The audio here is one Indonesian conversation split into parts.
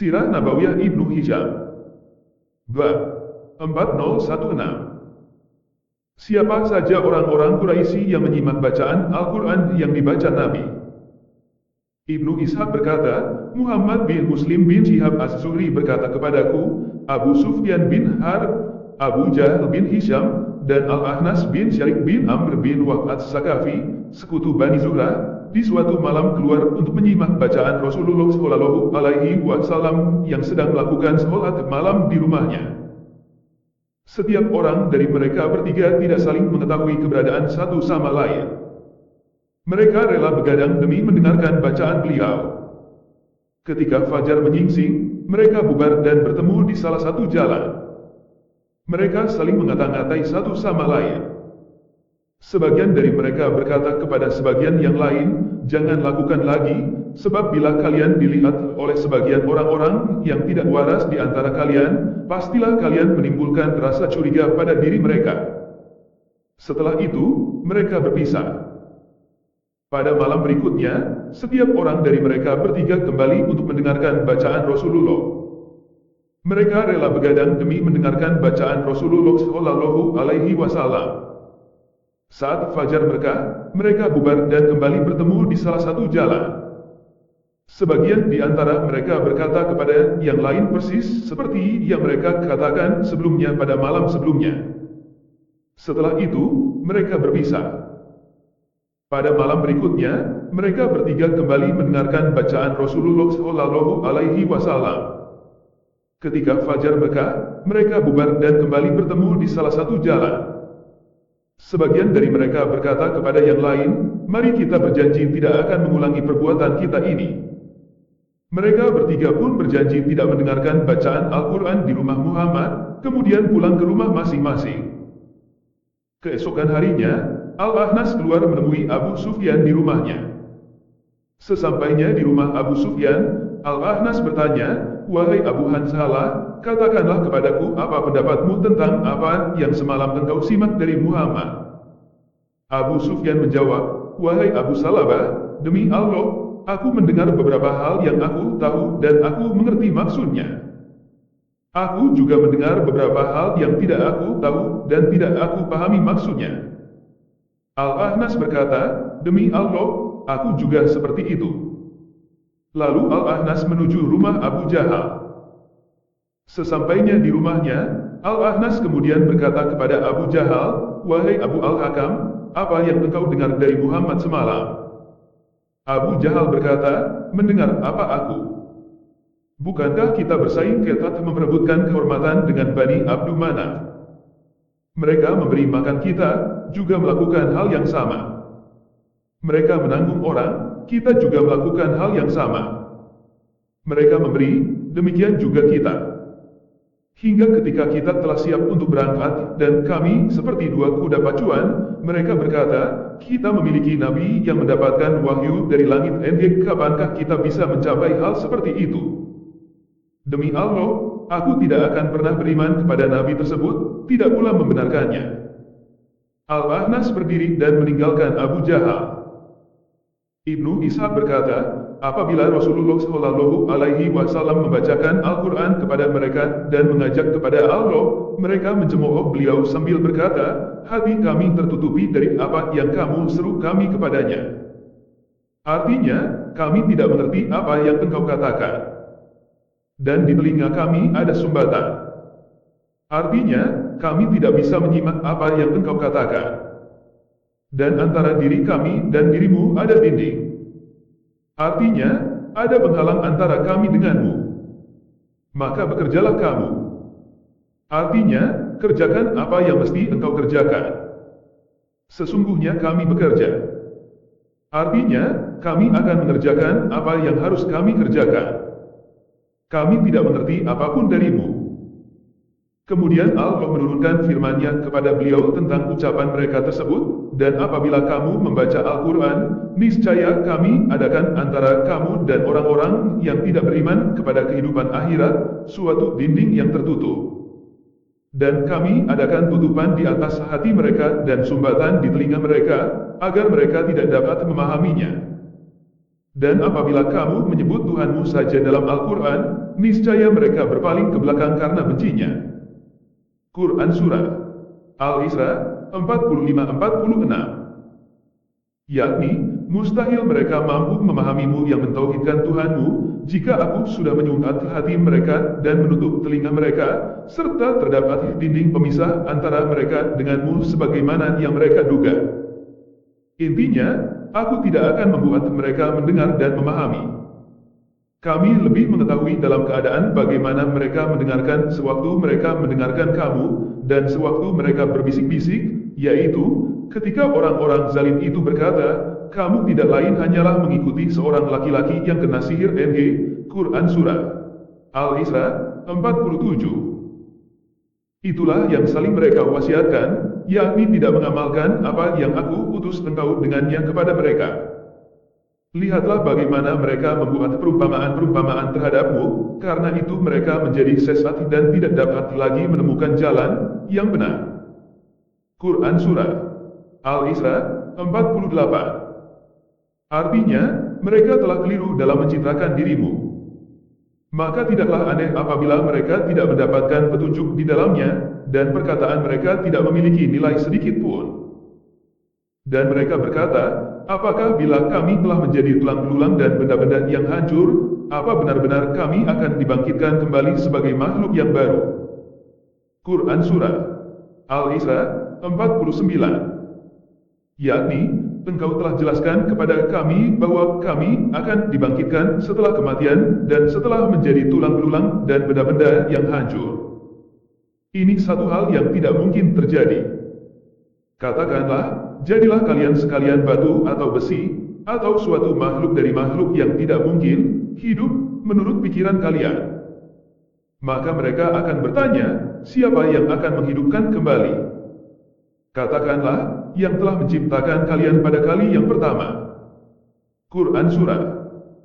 Sirah Nabawiyah Ibnu Hisham. Bab 4016. Siapa saja orang-orang Quraisy yang menyimak bacaan Al-Quran yang dibaca Nabi. Ibnu Ishaq berkata, Muhammad bin Muslim bin Syihab Az-Zuhri berkata kepadaku, Abu Sufyan bin Harb, Abu Jahl bin Hisham, dan Al-Ahnas bin Syarik bin Amr bin Wahb Az-Sakafi, sekutu Bani Zuhrah, di suatu malam keluar untuk menyimak bacaan Rasulullah Shallallahu Alaihi Wasallam yang sedang melakukan sholat malam di rumahnya. Setiap orang dari mereka bertiga tidak saling mengetahui keberadaan satu sama lain. Mereka rela begadang demi mendengarkan bacaan beliau. Ketika fajar menyingsing, mereka bubar dan bertemu di salah satu jalan. Mereka saling mengata-ngatai satu sama lain. Sebagian dari mereka berkata kepada sebagian yang lain, jangan lakukan lagi, sebab bila kalian dilihat oleh sebagian orang-orang yang tidak waras di antara kalian, pastilah kalian menimbulkan rasa curiga pada diri mereka. Setelah itu, mereka berpisah. Pada malam berikutnya, setiap orang dari mereka bertiga kembali untuk mendengarkan bacaan Rasulullah. Mereka rela begadang demi mendengarkan bacaan Rasulullah Shallallahu Alaihi Wasallam. Saat fajar mereka bubar dan kembali bertemu di salah satu jalan. Sebagian di antara mereka berkata kepada yang lain persis seperti yang mereka katakan sebelumnya pada malam sebelumnya. Setelah itu, mereka berpisah. Pada malam berikutnya, mereka bertiga kembali mendengarkan bacaan Rasulullah Shallallahu Alaihi Wasallam. Ketika fajar mereka bubar dan kembali bertemu di salah satu jalan. Sebagian dari mereka berkata kepada yang lain, mari kita berjanji tidak akan mengulangi perbuatan kita ini. Mereka bertiga pun berjanji tidak mendengarkan bacaan Al-Quran di rumah Muhammad, kemudian pulang ke rumah masing-masing. Keesokan harinya, Al-Ahnas keluar menemui Abu Sufyan di rumahnya. Sesampainya di rumah Abu Sufyan, Al-Ahnas bertanya, wahai Abu Hansalah, katakanlah kepadaku apa pendapatmu tentang apa yang semalam engkau simak dari Muhammad. Abu Sufyan menjawab, wahai Abu Salabah, demi Allah, aku mendengar beberapa hal yang aku tahu dan aku mengerti maksudnya. Aku juga mendengar beberapa hal yang tidak aku tahu dan tidak aku pahami maksudnya. Al-Ahnas berkata, demi Allah, aku juga seperti itu. Lalu Al-Ahnas menuju rumah Abu Jahal. Sesampainya di rumahnya, Al-Ahnas kemudian berkata kepada Abu Jahal, wahai Abu Al-Hakam, apa yang engkau dengar dari Muhammad semalam? Abu Jahal berkata, mendengar apa aku? Bukankah kita bersaing ketat memperebutkan kehormatan dengan Bani Abdu Manaf? Mereka memberi makan kita, juga melakukan hal yang sama. Mereka menanggung orang, kita juga melakukan hal yang sama. Mereka memberi, demikian juga kita. Hingga ketika kita telah siap untuk berangkat, dan kami seperti dua kuda pacuan, mereka berkata, kita memiliki Nabi yang mendapatkan wahyu dari langit, kapankah kita bisa mencapai hal seperti itu? Demi Allah, aku tidak akan pernah beriman kepada Nabi tersebut, tidak pula membenarkannya. Al-Ahnas berdiri dan meninggalkan Abu Jahal. Ibnu Ishaq berkata, apabila Rasulullah Shallallahu Alaihi Wasallam membacakan Al-Quran kepada mereka dan mengajak kepada Allah, mereka mencemooh beliau sambil berkata, hati kami tertutupi dari apa yang kamu seru kami kepadanya. Artinya, kami tidak mengerti apa yang engkau katakan. Dan di telinga kami ada sumbatan. Artinya, kami tidak bisa menyimak apa yang engkau katakan. Dan antara diri kami dan dirimu ada dinding. Artinya, ada penghalang antara kami denganmu. Maka bekerjalah kamu. Artinya, kerjakan apa yang mesti engkau kerjakan. Sesungguhnya kami bekerja. Artinya, kami akan mengerjakan apa yang harus kami kerjakan. Kami tidak mengerti apapun darimu. Kemudian Allah menurunkan firman-Nya kepada beliau tentang ucapan mereka tersebut, dan apabila kamu membaca Al-Quran, niscaya kami adakan antara kamu dan orang-orang yang tidak beriman kepada kehidupan akhirat, suatu dinding yang tertutup. Dan kami adakan tutupan di atas hati mereka dan sumbatan di telinga mereka, agar mereka tidak dapat memahaminya. Dan apabila kamu menyebut Tuhanmu saja dalam Al-Quran, niscaya mereka berpaling ke belakang karena bencinya. Quran Surah Al-Isra 45-46. Yakni, mustahil mereka mampu memahamimu yang mentauhidkan Tuhanmu, jika aku sudah menyumbat hati mereka dan menutup telinga mereka, serta terdapat dinding pemisah antara mereka denganmu sebagaimana yang mereka duga. Intinya, aku tidak akan membuat mereka mendengar dan memahami. Kami lebih mengetahui dalam keadaan bagaimana mereka mendengarkan sewaktu mereka mendengarkan kamu, dan sewaktu mereka berbisik-bisik, yaitu, ketika orang-orang zalim itu berkata, kamu tidak lain hanyalah mengikuti seorang laki-laki yang kena sihir NG. Quran Surah Al-Isra 47. Itulah yang saling mereka wasiatkan, yakni tidak mengamalkan apa yang aku utus engkau dengannya kepada mereka. Lihatlah bagaimana mereka membuat perumpamaan-perumpamaan terhadapmu, karena itu mereka menjadi sesat dan tidak dapat lagi menemukan jalan yang benar. Quran Surah Al-Isra 48. Artinya, mereka telah keliru dalam mencitrakan dirimu. Maka tidaklah aneh apabila mereka tidak mendapatkan petunjuk di dalamnya, dan perkataan mereka tidak memiliki nilai sedikit pun. Dan mereka berkata, apakah bila kami telah menjadi tulang belulang dan benda-benda yang hancur, apa benar-benar kami akan dibangkitkan kembali sebagai makhluk yang baru? Quran Surah Al-Isra 49. Yakni, engkau telah jelaskan kepada kami bahwa kami akan dibangkitkan setelah kematian dan setelah menjadi tulang belulang dan benda-benda yang hancur. Ini satu hal yang tidak mungkin terjadi. Katakanlah, jadilah kalian sekalian batu atau besi, atau suatu makhluk dari makhluk yang tidak mungkin hidup menurut pikiran kalian. Maka mereka akan bertanya, siapa yang akan menghidupkan kembali? Katakanlah, yang telah menciptakan kalian pada kali yang pertama. Quran Surah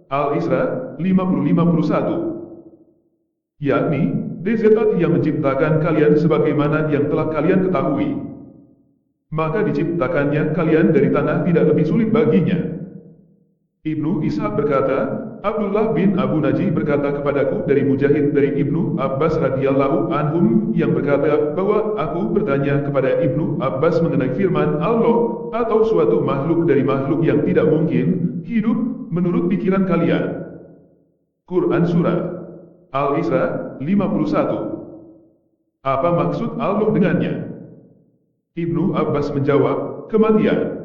Al-Isra 50-51. Yakni, DZat yang menciptakan kalian sebagaimana yang telah kalian ketahui. Maka diciptakannya kalian dari tanah tidak lebih sulit baginya. Ibnu Ishaq berkata, Abdullah bin Abu Najih berkata kepadaku dari Mujahid dari Ibnu Abbas radhiyallahu anhum yang berkata bahwa aku bertanya kepada Ibnu Abbas mengenai firman Allah atau suatu makhluk dari makhluk yang tidak mungkin hidup menurut pikiran kalian. Quran Surah Al-Isra 51. Apa maksud Allah dengannya? Ibnu Abbas menjawab, kematian.